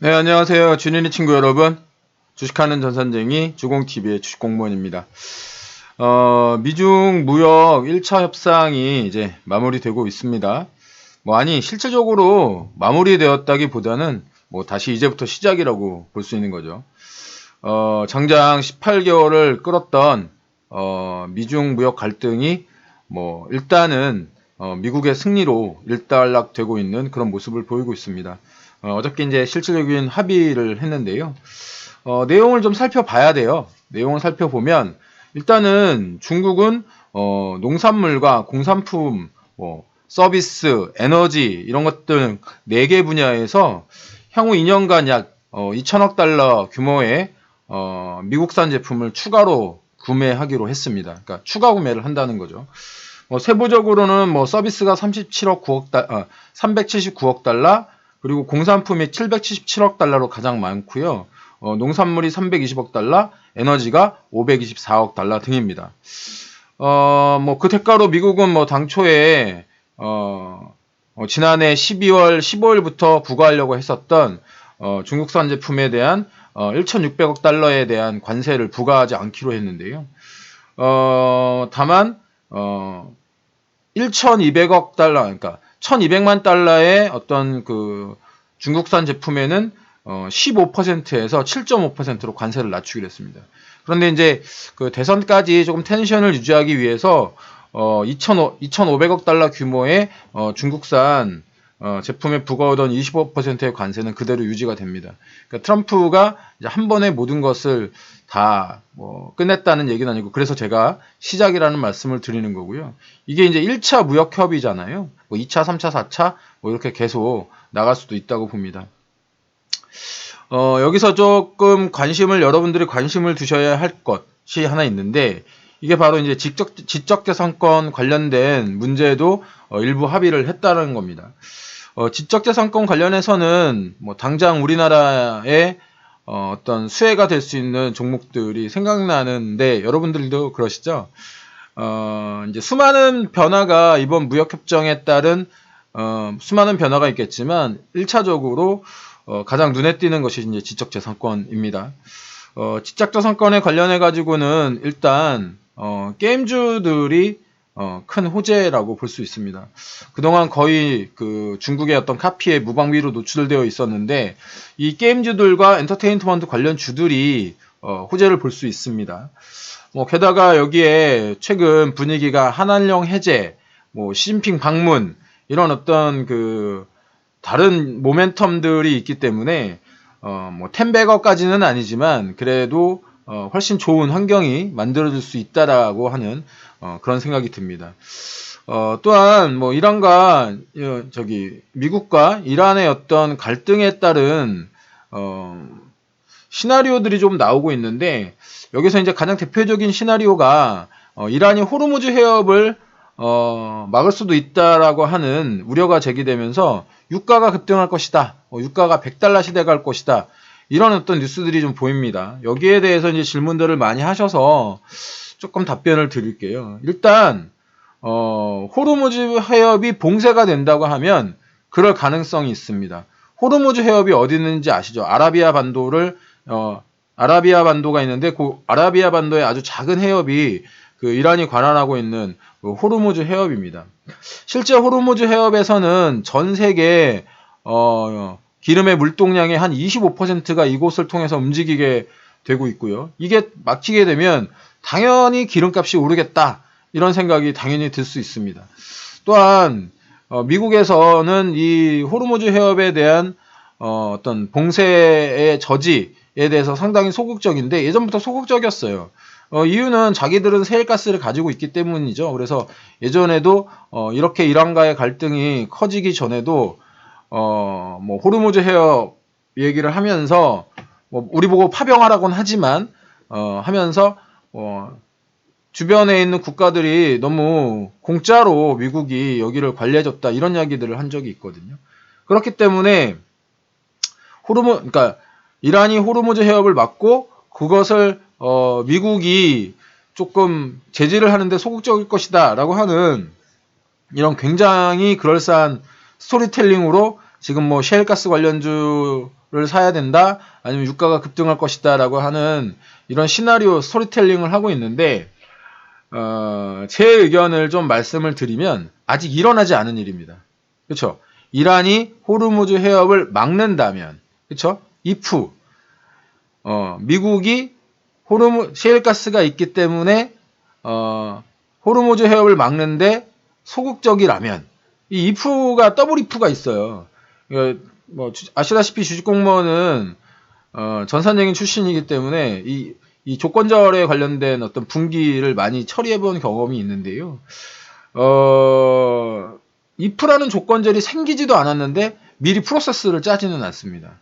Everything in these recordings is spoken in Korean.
네, 안녕하세요. 주린이 친구 여러분. 주식하는 전산쟁이 주공TV의 주식공무원입니다. 미중 무역 1차 협상이 이제 마무리되고 있습니다. 실질적으로 마무리되었다기보다는 다시 이제부터 시작이라고 볼 수 있는 거죠. 장장 18개월을 끌었던, 미중 무역 갈등이 일단은, 미국의 승리로 일단락되고 있는 그런 모습을 보이고 있습니다. 어저께 이제 실질적인 합의를 했는데요. 내용을 좀 살펴봐야 돼요. 내용을 살펴보면, 일단은 중국은, 농산물과 공산품, 서비스, 에너지, 이런 것들 4개 분야에서 향후 2년간 약 2천억 달러 규모의 미국산 제품을 추가로 구매하기로 했습니다. 그러니까 추가 구매를 한다는 거죠. 세부적으로는 서비스가 379억 달러, 그리고 공산품이 777억 달러로 가장 많고요. 농산물이 320억 달러, 에너지가 524억 달러 등입니다. 그 대가로 미국은 당초에 지난해 12월 15일부터 부과하려고 했었던 중국산 제품에 대한 1,600억 달러에 대한 관세를 부과하지 않기로 했는데요. 다만 1,200억 달러, 그러니까 1,200만 달러의 어떤 그 중국산 제품에는 15%에서 7.5%로 관세를 낮추기로 했습니다. 그런데 이제 그 대선까지 조금 텐션을 유지하기 위해서 2,500억 달러 규모의 중국산 제품에 부과하던 25%의 관세는 그대로 유지가 됩니다. 그러니까 트럼프가 이제 한 번에 모든 것을 다 끝냈다는 얘기는 아니고, 그래서 제가 시작이라는 말씀을 드리는 거고요. 이게 이제 1차 무역 협의잖아요. 2차, 3차, 4차 이렇게 계속 나갈 수도 있다고 봅니다. 여기서 조금 여러분들이 관심을 두셔야 할 것이 하나 있는데, 이게 바로 이제 지적재산권 관련된 문제도 일부 합의를 했다는 겁니다. 지적재산권 관련해서는 당장 우리나라의 어떤 수혜가 될 수 있는 종목들이 생각나는데, 여러분들도 그러시죠? 이제 수많은 변화가 이번 무역협정에 따른 수많은 변화가 있겠지만 1차적으로 가장 눈에 띄는 것이 이제 지적재산권입니다. 지적재산권에 관련해 가지고는 일단 게임주들이 큰 호재라고 볼 수 있습니다. 그동안 거의 그 중국의 어떤 카피에 무방비로 노출되어 있었는데, 이 게임주들과 엔터테인먼트 관련 주들이 호재를 볼 수 있습니다. 게다가 여기에 최근 분위기가 한한령 해제, 시진핑 방문, 이런 어떤 그 다른 모멘텀들이 있기 때문에 텐베거까지는 아니지만 그래도 훨씬 좋은 환경이 만들어질 수 있다라고 하는 그런 생각이 듭니다. 또한 이란과 미국과 이란의 어떤 갈등에 따른 시나리오들이 좀 나오고 있는데, 여기서 이제 가장 대표적인 시나리오가 이란이 호르무즈 해협을 막을 수도 있다라고 하는 우려가 제기되면서 유가가 급등할 것이다. 유가가 100달러 시대 갈 것이다. 이런 어떤 뉴스들이 좀 보입니다. 여기에 대해서 이제 질문들을 많이 하셔서 조금 답변을 드릴게요. 일단 호르무즈 해협이 봉쇄가 된다고 하면 그럴 가능성이 있습니다. 호르무즈 해협이 어디 있는지 아시죠? 아라비아 반도가 있는데 그 아라비아 반도의 아주 작은 해협이 그 이란이 관할하고 있는 그 호르무즈 해협입니다. 실제 호르무즈 해협에서는 전 세계 기름의 물동량의 한 25%가 이곳을 통해서 움직이게 되고 있고요. 이게 막히게 되면 당연히 기름값이 오르겠다, 이런 생각이 당연히 들 수 있습니다. 또한 미국에서는 이 호르무즈 해협에 대한 어떤 봉쇄의 저지에 대해서 상당히 소극적인데, 예전부터 소극적이었어요. 이유는 자기들은 세일가스를 가지고 있기 때문이죠. 그래서 예전에도 이렇게 이란과의 갈등이 커지기 전에도 호르무즈 해협 얘기를 하면서 우리 보고 파병하라고는 하지만 하면서 주변에 있는 국가들이 너무 공짜로 미국이 여기를 관리해줬다, 이런 이야기들을 한 적이 있거든요. 그렇기 때문에 그러니까 이란이 호르무즈 해협을 막고 그것을 미국이 조금 제지를 하는데 소극적일 것이다 라고 하는 이런 굉장히 그럴싸한 스토리텔링으로 지금 셰일가스 관련주 이프를 사야 된다, 아니면 유가가 급등할 것이다 라고 하는 이런 시나리오 스토리텔링을 하고 있는데, 제 의견을 좀 말씀을 드리면 아직 일어나지 않은 일입니다. 그렇죠? 이란이 호르무즈 해협을 막는다면, 그렇죠? if 미국이 셰일가스가 있기 때문에 호르무즈 해협을 막는데 소극적이라면, 이 if가 더블 if가 있어요. 뭐 아시다시피 주식공무원은 전산적인 출신이기 때문에 이 조건절에 관련된 어떤 분기를 많이 처리해본 경험이 있는데요. if라는 조건절이 생기지도 않았는데 미리 프로세스를 짜지는 않습니다.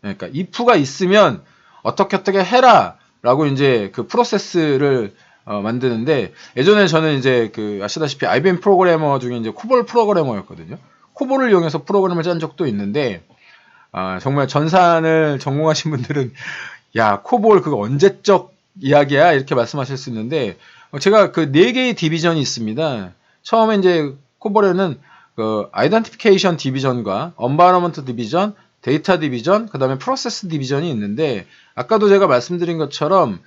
그러니까 if가 있으면 어떻게 해라 라고 이제 그 프로세스를 만드는데, 예전에 저는 이제 그 아시다시피 IBM 프로그래머 중에 이제 코볼 프로그래머였거든요. 코볼을 이용해서 프로그램을 짠 적도 있는데, 정말 전산을 전공하신 분들은 야, 코볼 그거 언제적 이야기야? 이렇게 말씀하실 수 있는데, 제가 그 4개의 디비전이 있습니다. 처음에 이제 코볼에는 그 아이덴티피케이션 디비전과 언바이러먼트 디비전, 데이터 디비전, 그 다음에 프로세스 디비전이 있는데, 아까도 제가 말씀드린 것처럼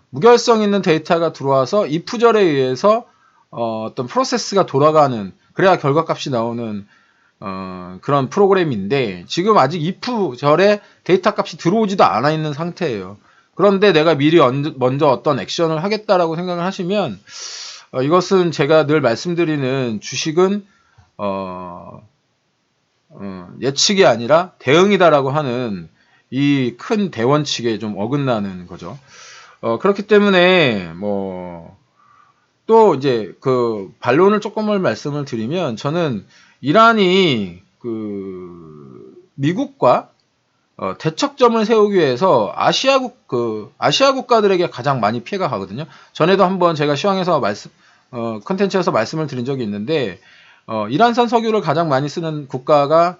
무결성 있는 데이터가 들어와서 if절에 의해서 어떤 프로세스가 돌아가는, 그래야 결과값이 나오는 그런 프로그램인데, 지금 아직 if절에 데이터 값이 들어오지도 않아 있는 상태예요. 그런데 내가 미리 먼저 어떤 액션을 하겠다라고 생각을 하시면, 이것은 제가 늘 말씀드리는 주식은 예측이 아니라 대응이다라고 하는 이 큰 대원칙에 좀 어긋나는 거죠. 그렇기 때문에 또 이제 그 반론을 조금을 말씀을 드리면, 저는 이란이 그 미국과 대척점을 세우기 위해서 아시아 국가들에게 가장 많이 피해가 가거든요. 전에도 한번 제가 시황에서 컨텐츠에서 말씀을 드린 적이 있는데, 이란산 석유를 가장 많이 쓰는 국가가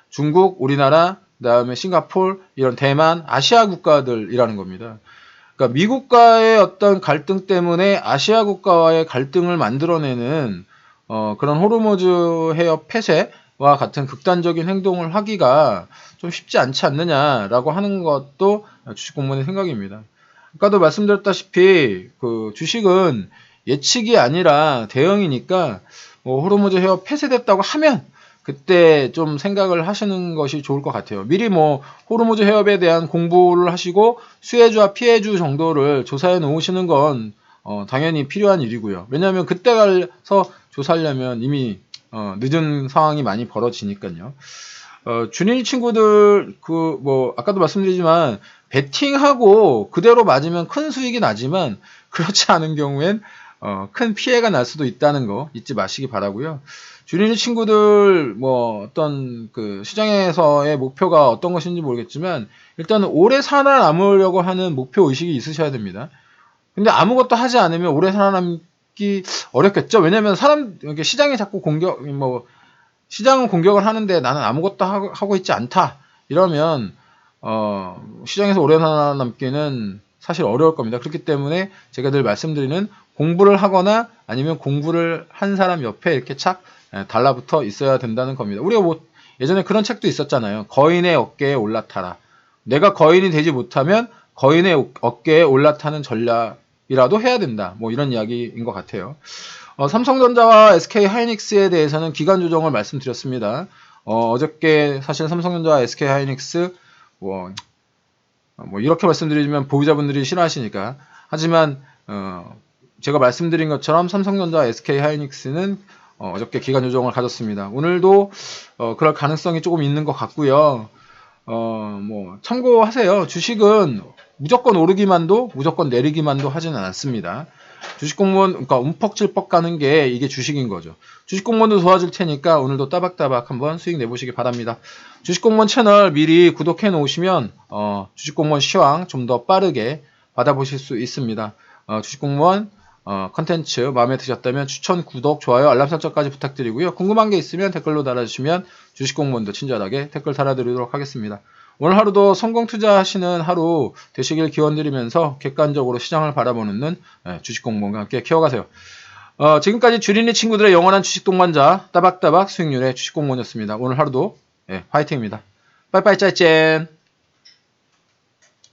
중국, 우리나라, 그다음에 싱가포르, 이런 대만, 아시아 국가들이라는 겁니다. 그러니까 미국과의 어떤 갈등 때문에 아시아 국가와의 갈등을 만들어내는 그런 호르무즈 해협 폐쇄와 같은 극단적인 행동을 하기가 좀 쉽지 않지 않느냐라고 하는 것도 주식공무원의 생각입니다. 아까도 말씀드렸다시피 그 주식은 예측이 아니라 대응이니까, 호르무즈 해협 폐쇄됐다고 하면 그때 좀 생각을 하시는 것이 좋을 것 같아요. 미리 호르무즈 해협에 대한 공부를 하시고 수혜주와 피해주 정도를 조사해 놓으시는 건 당연히 필요한 일이고요. 왜냐하면 그때 가서 조사하려면 이미 늦은 상황이 많이 벌어지니까요. 준일 친구들 아까도 말씀드리지만 베팅하고 그대로 맞으면 큰 수익이 나지만, 그렇지 않은 경우엔 큰 피해가 날 수도 있다는 거 잊지 마시기 바라고요. 준일 친구들 어떤 그 시장에서의 목표가 어떤 것인지 모르겠지만, 일단 오래 살아남으려고 하는 목표 의식이 있으셔야 됩니다. 근데 아무것도 하지 않으면 오래 살아남기 어렵겠죠. 왜냐면 시장이 자꾸 시장은 공격을 하는데 나는 아무것도 하고 있지 않다, 이러면 시장에서 오래 살아남기는 사실 어려울 겁니다. 그렇기 때문에 제가 늘 말씀드리는, 공부를 하거나 아니면 공부를 한 사람 옆에 이렇게 착 달라붙어 있어야 된다는 겁니다. 우리가 예전에 그런 책도 있었잖아요. 거인의 어깨에 올라타라. 내가 거인이 되지 못하면 거인의 어깨에 올라타는 전략이라도 해야 된다. 이런 이야기인 것 같아요. 삼성전자와 SK하이닉스에 대해서는 기간 조정을 말씀드렸습니다. 어저께 사실 삼성전자와 SK하이닉스 이렇게 말씀드리면 보유자분들이 싫어하시니까, 하지만 제가 말씀드린 것처럼 삼성전자와 SK하이닉스는 어저께 기간 조정을 가졌습니다. 오늘도 그럴 가능성이 조금 있는 것 같고요. 참고하세요. 주식은 무조건 오르기만도 무조건 내리기만도 하지는 않습니다. 주식공무원, 그러니까 움퍽질퍽 가는 게 이게 주식인 거죠. 주식공무원도 도와줄 테니까 오늘도 따박따박 한번 수익 내보시기 바랍니다. 주식공무원 채널 미리 구독해 놓으시면 주식공무원 시황 좀 더 빠르게 받아보실 수 있습니다. 주식공무원 컨텐츠 마음에 드셨다면 추천, 구독, 좋아요, 알람 설정까지 부탁드리고요. 궁금한 게 있으면 댓글로 달아주시면 주식공무원도 친절하게 댓글 달아드리도록 하겠습니다. 오늘 하루도 성공 투자하시는 하루 되시길 기원드리면서 객관적으로 시장을 바라보는 주식공무원과 함께 키워가세요. 지금까지 주린이 친구들의 영원한 주식 동반자 따박따박 수익률의 주식공무원이었습니다. 오늘 하루도 화이팅입니다. 빠이빠이 짜이젠.